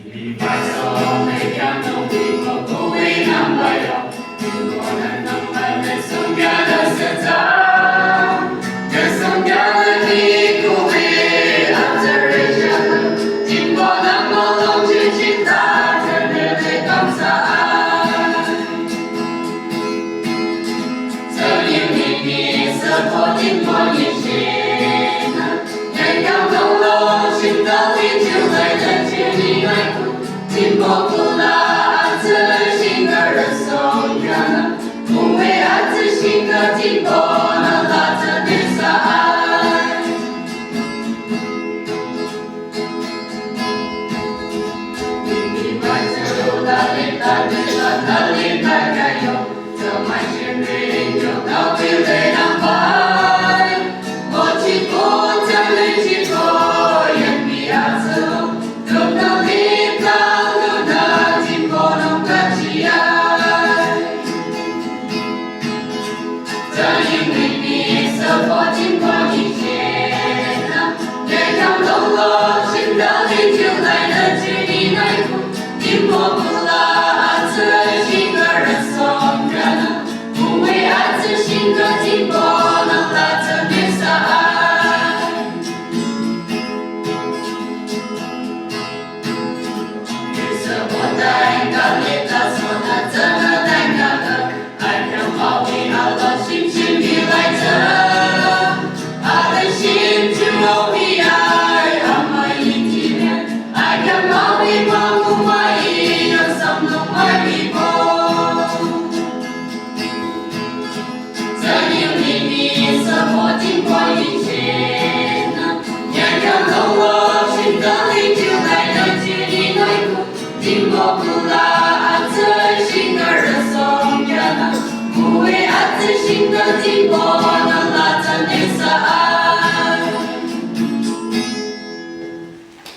이 발성의 향동이 거부의 남바여 원한 낭만을 숨겨둔 세상 그 성경을 믿고 위 observation 진보는 물론 지친다 그들의 감사한 서유님이 서포진 본인신 영경동로 심도이 주의는 주님의进步不拉自信的人送人，不为爱自信的进步能拉着你上岸。你把这路哪里打对了，哪里打该有，这满心里就到底得让白。我去过这里去过，眼皮啊子路，都能离开。포진 본이시나 내 감동로 심장이 주나는 주님의 진보보다 아츠신 것을 성전은 부의 아츠신 것 진보는 같은 일상 그래서보다 헷갈리다 소나저는 헷갈려 알평마위 알로 심심히来着进步不拉自信的人送人，不为爱自信的进步能拉着你上岸。